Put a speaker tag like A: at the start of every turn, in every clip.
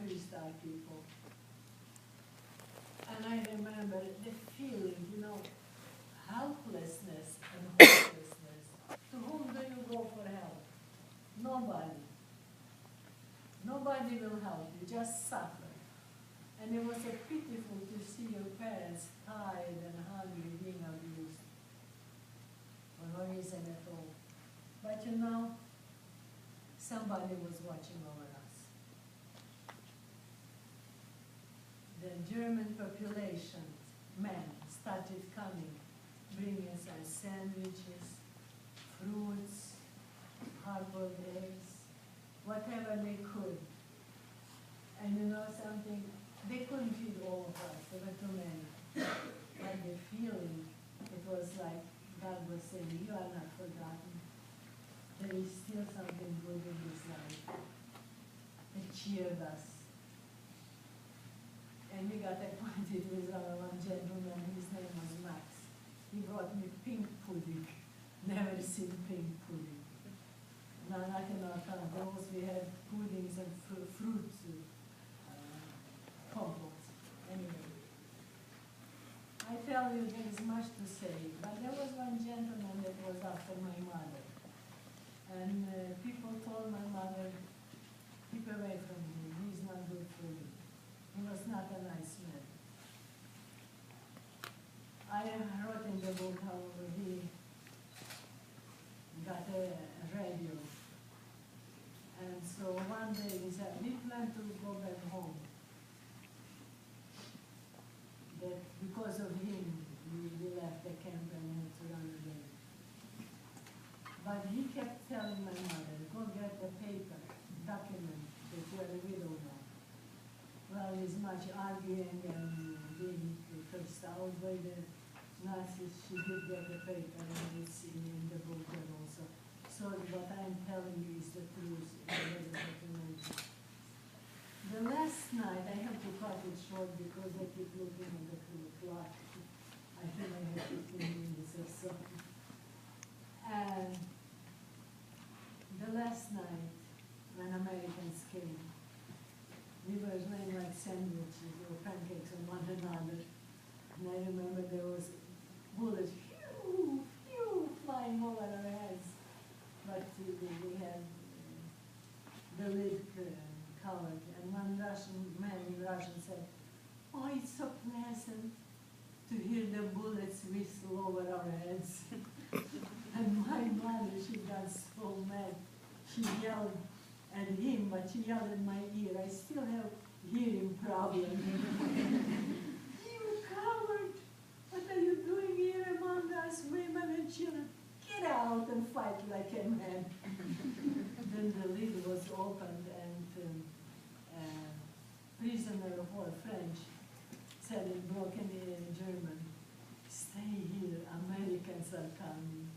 A: freestyle people. And I remember the feeling, you know, helplessness and hopelessness. To whom do you go for help? Nobody. Nobody will help you, just suffer. And it was so pitiful to see your parents tired and hungry, being abused for no reason at all. But you know, somebody was watching over us. The German population, men, started coming, bringing us sandwiches, fruits, hard-boiled eggs, whatever they could. And you know something? They couldn't feed all of us, there were too many. But the feeling, it was like God was saying, you are not forgotten. There is still something good in this life. It cheered us. And we got acquainted with one gentleman, his name was Max. He brought me pink pudding. Never seen pink pudding. Now, not in our those we had puddings and fruit compotes. Anyway, I tell you, there is much to say, but there was one gentleman that was after my mother. And people told my mother, keep away from him, he's not good for you. He was not a nice man. I wrote in the book how he got a radio. And so one day he said, we plan to go back home. That because of him, we left the camp and had to run away. But he kept telling my mother, go get the paper, document that you are a widow now. Well, it's much arguing and being cursed out by the Nazis. She did get the paper, and it's in the book and also. So what I'm telling you is the truth. The last night, I have to cut it short because I keep looking at the clock. I think I have 15 minutes or so. And the last night, when Americans came, we were laying like sandwiches or pancakes on one another. And I remember there was bullets, phew, phew, flying over our heads. But we had the lid covered. And one Russian man in Russian said, oh, it's so pleasant to hear the bullets whistle over our heads. And my mother, she got so mad. She yelled at him, but she yelled in my ear. I still have hearing problem. You coward! What are you doing here among us, women and children? Get out and fight like a man. Then the lid was opened and prisoner of war, French, said in broken German, stay here, Americans are coming.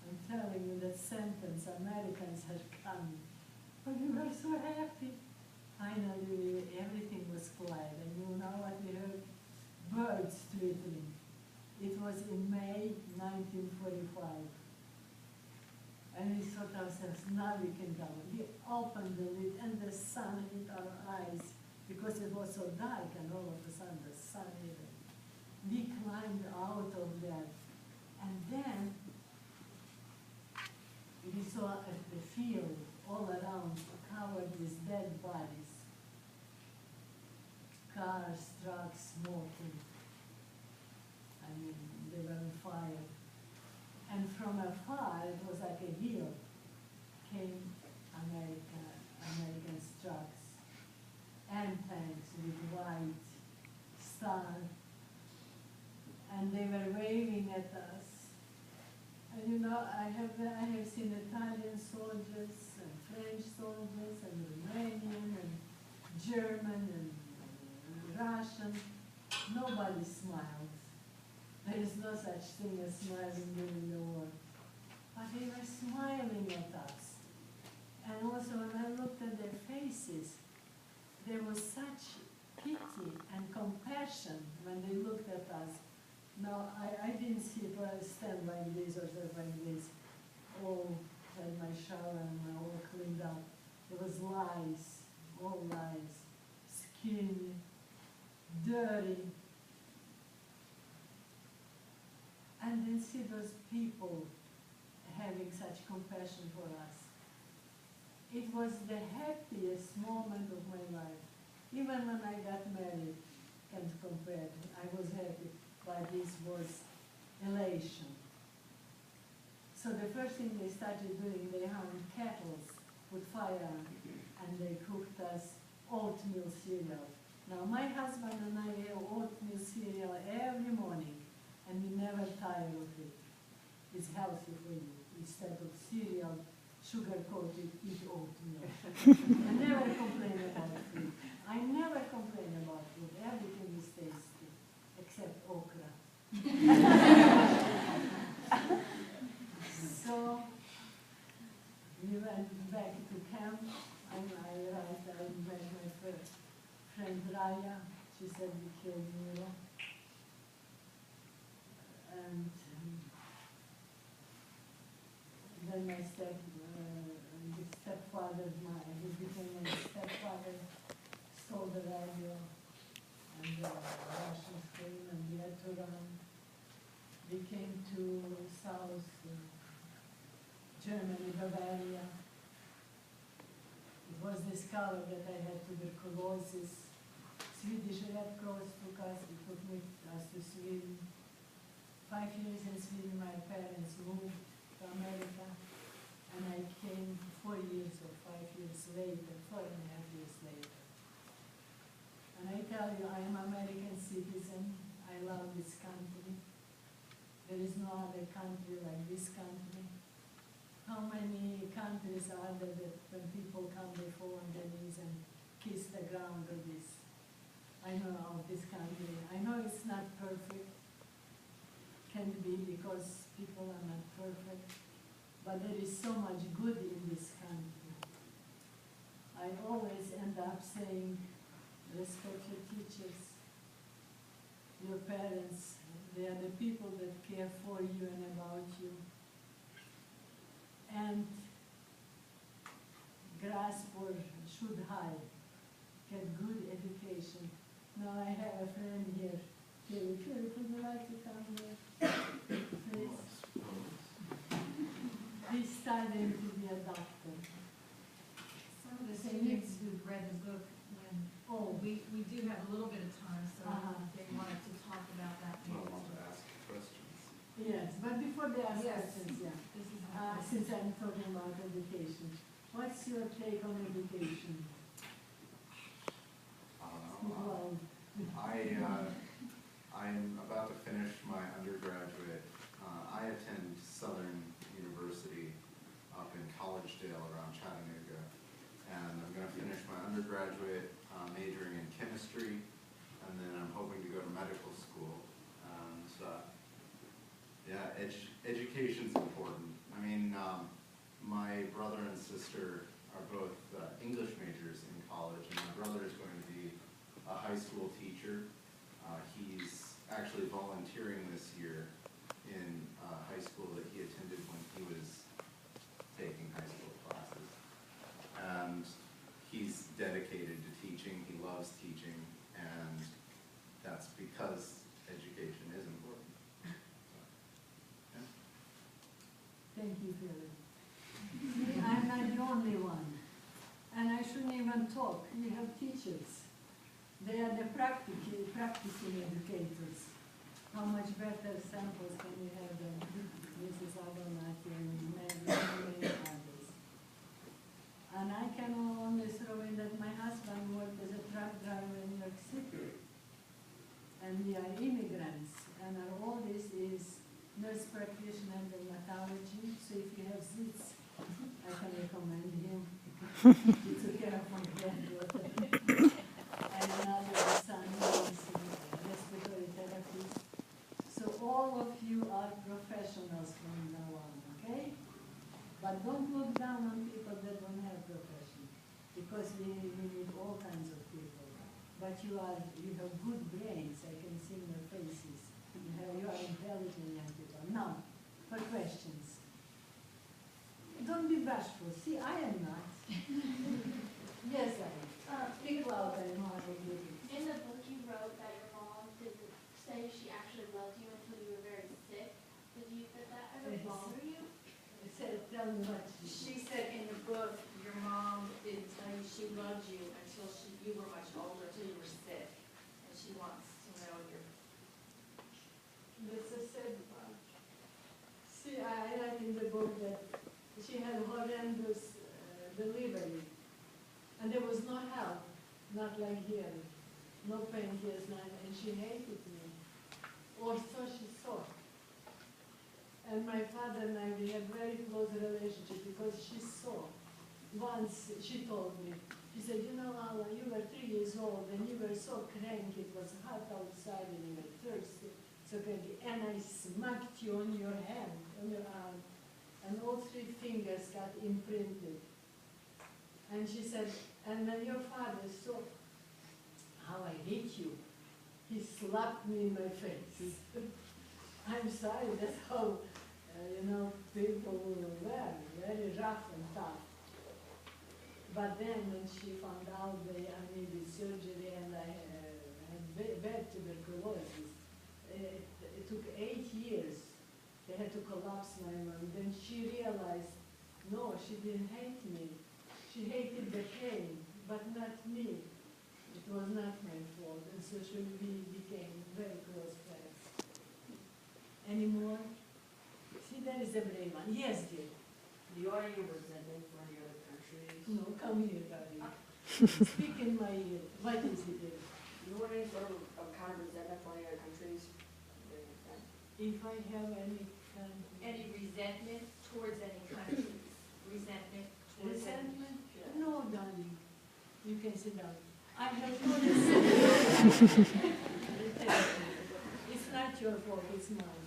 A: I'm telling you that sentence, Americans are coming. But we were so happy. Finally, everything was quiet. And you know what we heard? Birds twittering. It was in May 1945. And we thought ourselves, now we can go. We opened the lid and the sun hit our eyes because it was so dark and all of a sudden the sun hit it. We climbed out of that. And then we saw the field all around covered with dead bodies. Cars, trucks, smoking. I mean, they were on fire. And from afar, it was like a hill, came American trucks and tanks with white stars. And they were waving at us. And you know, I have seen Italian soldiers and French soldiers and Romanian and German and Russian. Nobody smiled. There is no such thing as smiling during the war. But they were smiling at us. And also when I looked at their faces, there was such pity and compassion when they looked at us. Now, I didn't see it when I stand like this or like this. All had my shower and all cleaned up. It was lies, all lies. stirring. And then see those people having such compassion for us. It was the happiest moment of my life. Even when I got married, can't compare. I was happy, but this was elation. So the first thing they started doing, they hung kettles, put fire on, and they cooked us oatmeal cereal. Now my husband and I have oatmeal cereal every morning, and we never tire of it. It's healthy for you. Instead of cereal, sugar-coated, eat oatmeal. I never complain about food. I never complain about food. Everything is tasty, except okra. So we went back to camp, and I met my friend Raya. She said we killed Miro. And then my stepfather, he became my stepfather, stole the radio, and the Russians came and we had to run. We came to South Germany, Bavaria. It was discovered that I had tuberculosis. Swedish Red Cross took us to Sweden. 5 years in Sweden, my parents moved to America, and I came 4 years or 5 years later, 4.5 years later. And I tell you, I am an American citizen. I love this country. There is no other country like this country. How many countries are there that when people come, they fall on their knees and kiss the ground of this? I know of this country. I know it's not perfect. Can be because people are not perfect, but there is so much good in this country. I always end up saying, respect your teachers, your parents. They are the people that care for you and about you. And grasp or should high, get good education. Now I have a friend here. Philip, would you like to come here? Please. He's studying to be a doctor.
B: Some of the students who've read the book, we do have a little bit of time, so they wanted to talk about that.
C: I want to ask questions.
A: Yes, but before they ask
B: Yes.
A: questions, yeah.
B: This is
A: Since I'm talking about education, what's your take on education?
C: I don't know. I'm about to finish my undergraduate. I attend Southern University up in Collegedale around Chattanooga. And I'm going to finish my undergraduate majoring in chemistry, and then I'm hoping to go to medical school. And yeah, education's important. I mean, my brother and sister are both English majors in college, and my brother is going to be a high school teacher. He's actually volunteering this year in high school that he attended when he was taking high school classes. And he's dedicated to teaching, he loves teaching, and that's because education is important. So, yeah.
A: Thank you, Philip. I'm not the only one. And I shouldn't even talk. We have teachers. They are the practicing educators. How much better samples can we have than Mrs. Abernathy and many others? And I can only throw in that my husband worked as a truck driver in New York City. And we are immigrants. And our oldest is nurse practitioner in dermatology. So if you have zits, I can recommend him. He took care of my granddaughter. And another son is respiratory therapist. So all of you are professionals from now on, okay? But don't look down on people that don't have profession, because we need all kinds of people. But you have good brains, I can see in your faces. You are intelligent young people. Now, for questions. Don't be bashful. See, I am not. Yes, I am. Speak loud, I'm not.
D: In the book you wrote that your
A: tell me what
B: She said in the book, your mom didn't tell you she loved you until you were much older, until you were sick. And she wants to know your.
A: That's a sad part. See, I read in the book that she had horrendous delivery, and there was no help, not like here, no painkillers, and she hated me, or so she thought. And my father and I, we had very close relationship because she saw. Once she told me, she said, you know, Alla, you were 3 years old and you were so cranky, it was hot outside and you were thirsty, so cranky, and I smacked you on your hand, on your arm, and all 3 fingers got imprinted. And she said, and when your father saw how I hate you, he slapped me in my face. I'm sorry, that's how, people were very rough and tough. But then when she found out that I needed surgery and I had bad tuberculosis, it took 8 years. They had to collapse my lung. Then she realized, no, she didn't hate me. She hated the pain, but not me. It was not my fault, and so we became very close friends. Any more? See, there is a brave one. Yes, dear.
D: Do you want any resentment for any other countries?
A: No, come here, darling. Speak in my ear. What is it, dear?
D: Do you want any sort of kind of resentment for any other countries?
A: If I have any kind of
B: Any resentment towards any country? Resentment towards
A: resentment?
D: Yeah.
A: No, darling. You can sit down. I have no resentment. It's not your fault, it's mine.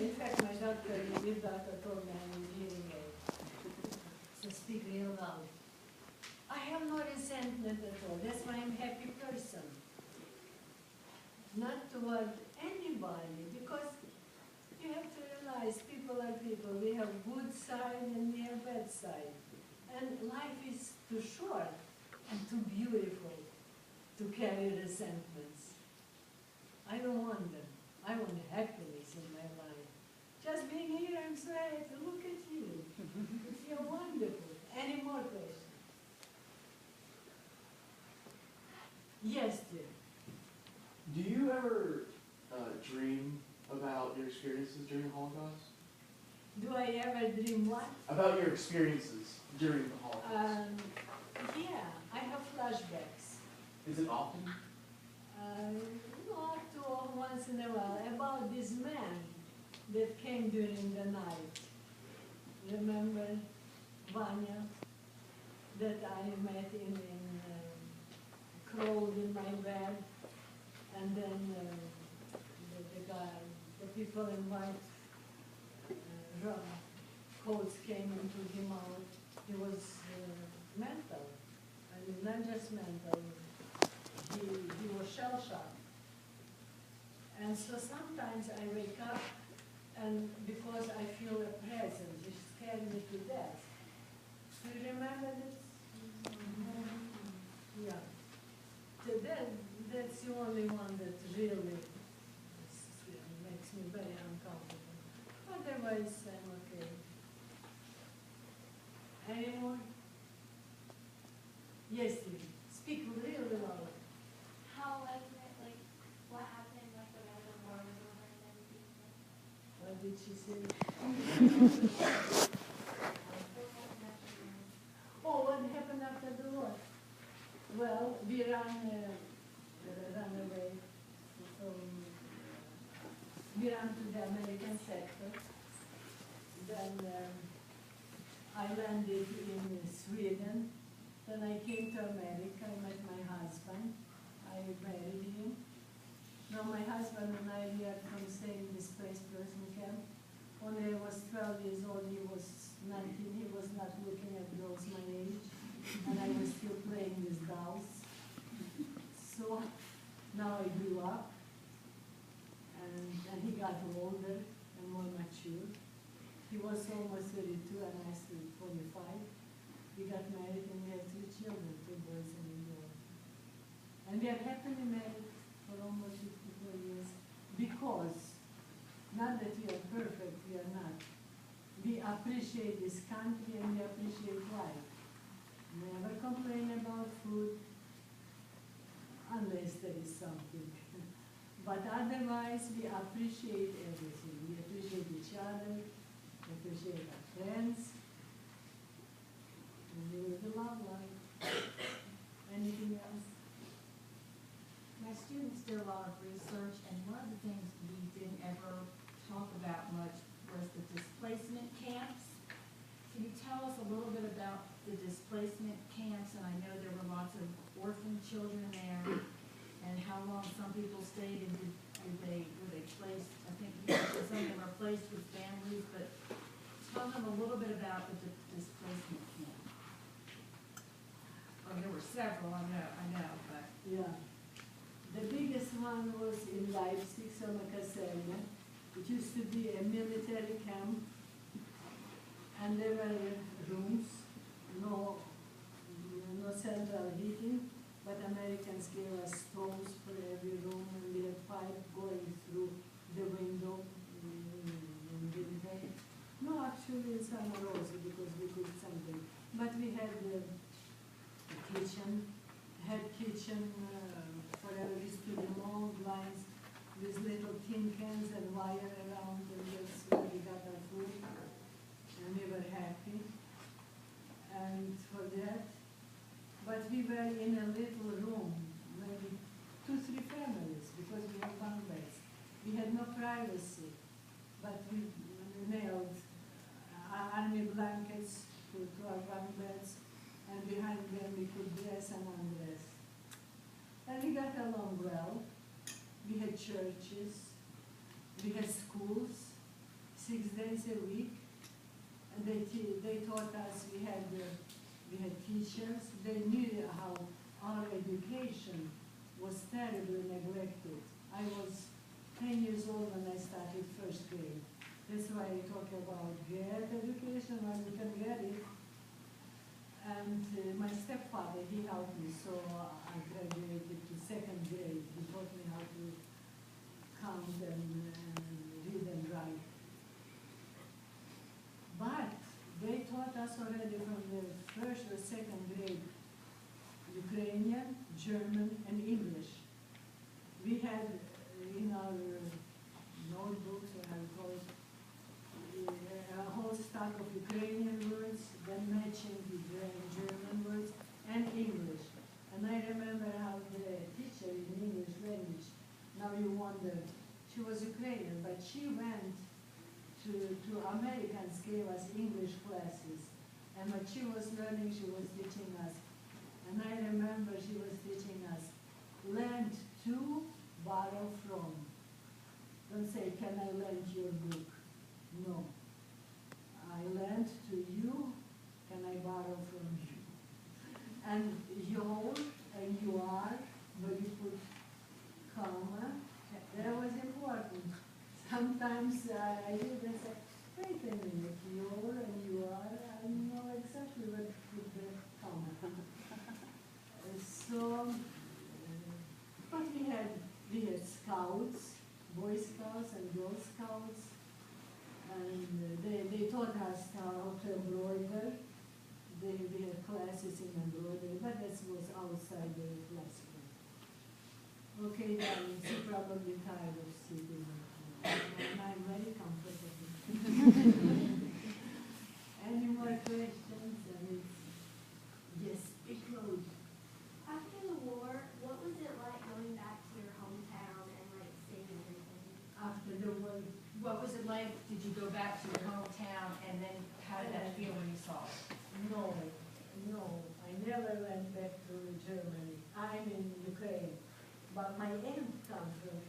A: In fact, my doctor told me I'm hearing aid. So speak real loud. I have no resentment at all. That's why I'm a happy person. Not toward anybody, because you have to realize people are people. We have good side and we have bad side. And life is too short and too beautiful to carry resentments. I don't want them. I want happiness in my life. Just being here, I'm so happy. Look at you. You're wonderful. Any more questions? Yes, dear.
E: Do you ever dream about your experiences during the Holocaust?
A: Do I ever dream what?
E: About your experiences during the Holocaust.
A: Yeah, I have flashbacks.
E: Is it often?
A: Not too once in a while. About this man that came during the night. Remember Vanya? That I met crawled in my bed, and then the people in white coats came and took him out. He was mental. I mean, not just mental. He was shell-shocked. And so sometimes I wake up, and because I feel a presence, it scared me to death. Do you remember this? Yeah. So that's the only one that really makes me very uncomfortable. Otherwise, I'm okay. Any more? Yes, Steve. Speak really loud.
F: How was it, like, what happened, like, when the war was over and everything?
A: What did she say? Oh, what happened after the war? Well, we ran away we ran to the American sector. Then I landed in Sweden. Then I came to America. I met my husband. I married him. Now my husband and I, we are from the same displaced person camp. When I was 12 years old, he was 19. He was not looking at girls my age. And I was still playing with dolls. So now I grew up. And he got older and more mature. He was almost 32 and I was 45. We got married and we had 3 children, 2 boys and a girl. And we are happily married for almost 54 years because, not that we are perfect, we are not. We we appreciate this country and we appreciate life. Never complain about food unless there is something. But otherwise, we appreciate everything. We appreciate each other, we appreciate our friends, and we live a love life. Anything else?
B: My students did a lot of research, and one of the things we didn't ever talk about much was the displacement camps. Can you tell us a little bit about the displacement camps? And I know there were lots of orphan children there, and how long some people stayed, and were they placed, I think some of them are placed with families, but tell them a little bit about the displacement camp. Oh, there were several, I know, but.
A: Yeah. The biggest one was in Leipzig, Alla Czerkasij. It used to be a military camp, and there were rooms, no central heating, but Americans gave us stoves for every room, and we had pipe going through the window in winter. No, actually in summer also, because we cooked something. But we had the kitchen, for every student, long lines with little tin cans and wire around, and that's where we got our food, and we were happy. And for that, but we were in a little room, maybe 2-3 families, because we had bunk beds. We had no privacy, but we nailed army blankets to our bunk beds, and behind them we could dress and undress. And we got along well. We had churches, we had schools, 6 days a week, and they taught us. We had teachers. They knew how our education was terribly neglected. I was 10 years old when I started first grade. That's why I talk about get education when you can get it. And my stepfather, he helped me, so I graduated to 2nd grade. He taught me how to count and read and write. But they taught us already from the 1st or 2nd grade Ukrainian, German, and English. We had in our notebooks, or I call it, a whole stack of Ukrainian words, then matching with German words and English. And I remember how the teacher in English language, now you wonder, she was Ukrainian, but she went to Americans, gave us English classes. And what she was learning, she was teaching us. And I remember she was teaching us, lend to, borrow from. Don't say, can I lend your book? No. I lend to you, can I borrow from you? And your and you are, where you put comma, that was important. Sometimes I even say, wait a minute, your and you are, I know exactly where to put the comma. So, but we had scouts, Boy Scouts and Girl Scouts, and they taught us how to embroider. We had classes in embroidery, but that was outside the classroom. Okay, darling, you're probably tired of sitting. I'm very comfortable. Any more questions? Yes, speak loud.
F: After the war, what was it like going back to your hometown and like seeing everything?
A: After the war,
B: What was it like? Did you go back to your hometown, and then how did that feel when you saw it?
A: no, I never went back to Germany. I'm in Ukraine, but my aunt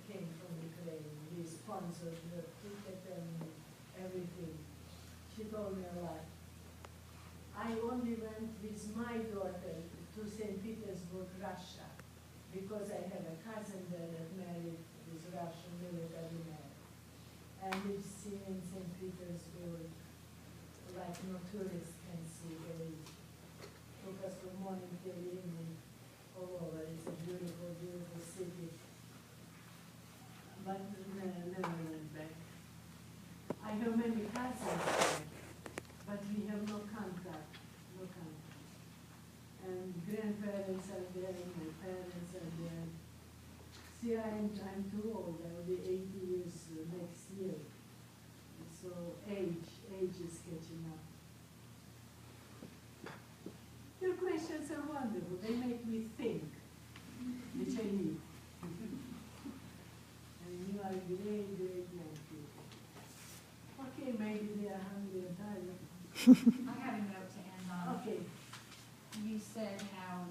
A: came from Ukraine. He sponsored the ticket and everything. She told me a lot. I only went with my daughter to St. Petersburg, Russia, because I have a cousin there that married this Russian military man. And we've seen in St. Petersburg, like no tourists can see. They took us from morning till evening all over. It's a beautiful, beautiful city. But never went back. I have many cousins there. See, I'm too old, I'll be 80 years next year. So age is catching up. Your questions are wonderful, they make me think, which I need. And you are great young people. Okay, maybe they are hungry and tired.
B: I have a note to end on.
A: Okay,
B: You said how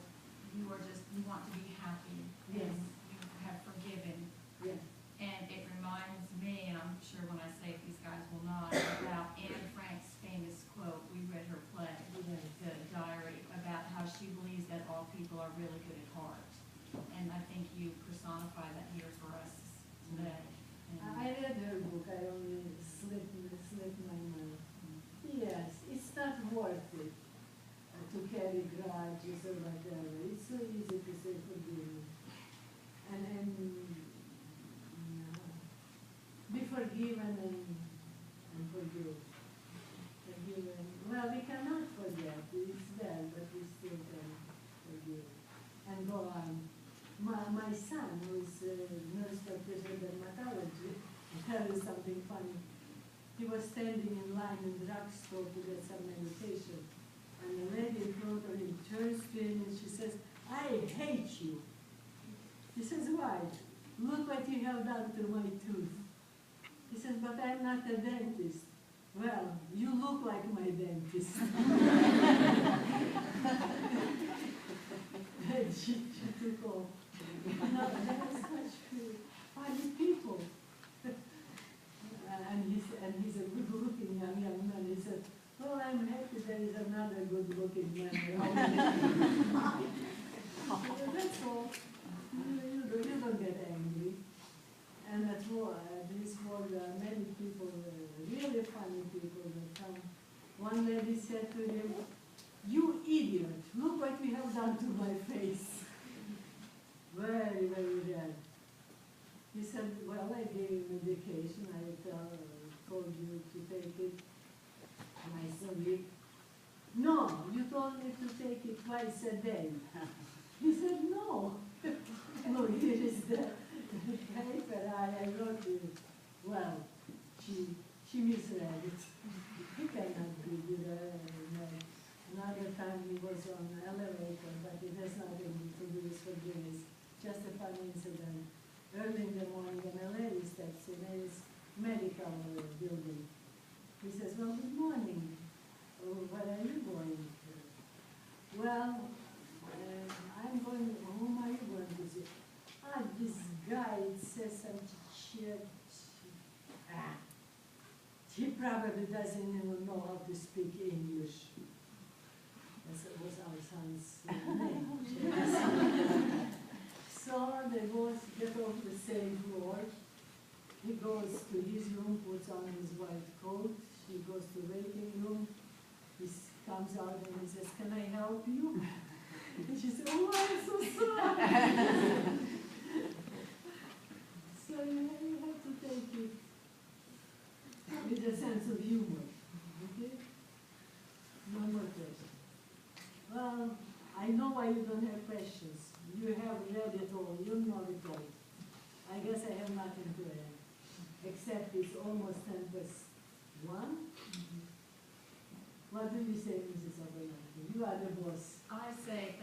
B: you want to be happy.
A: Yes.
B: And you have forgiven.
A: yeah,
B: And it reminds me, and I'm sure when I say it, these guys will not, about Anne Frank's famous quote. We read her play,
A: yeah.
B: The Diary, about how she believes that all people are really good at heart. And I think you personify that here for us today. And
A: I read her book, I only slipped my mind. Yes, it's not worth it to carry grudges or whatever. It's so easy to say forgive me. And be forgiven and forgive. Forgiven. Well, we cannot forget. It's bad, but we still can forgive. And go on. My son, who is a nurse practitioner in dermatology, I'll tell you something funny. He was standing in line in the drugstore to get some medication. And the lady in front of him turns to him and she says, I hate you. He says, why? Look what you have done to my tooth. He says, but I'm not a dentist. Well, you look like my dentist. And she took off. No, that was such funny people. And he's a good-looking young man. He said, well, I'm happy there is another good-looking man around. That's all. You don't get angry. And at war, this war, there are many people, really funny people that come. One lady said to him, you idiot, look what we have done to my face. Very, very red. He said, well, I gave him medication. I told you to take it twice a week. No, you told me to take it twice a day. He said, no. No, here is the paper I wrote it. Well, she misread it. He cannot be good. Another time he was on an elevator, but it has nothing to do with forgiveness. Just a funny incident. Early in the morning, and a lady steps in his medical building. He says, well, good morning. Oh, where are you going? Well, I'm going, whom are you going to see? Ah, this guy says some shit. He probably doesn't even know how to speak English. That was our son's name. So they both get off the same floor. He goes to his room, puts on his white coat. She goes to the waiting room. He comes out and he says, can I help you? And she said, oh, I'm so sorry. So you have to take it with a sense of humor. Okay? No more questions. Well, I know why you don't have questions. You have read it all, you know it all. I guess I have nothing to add, except it's almost 10 plus 1. What do you say, Mrs. Abernathy? You are the boss.
B: I say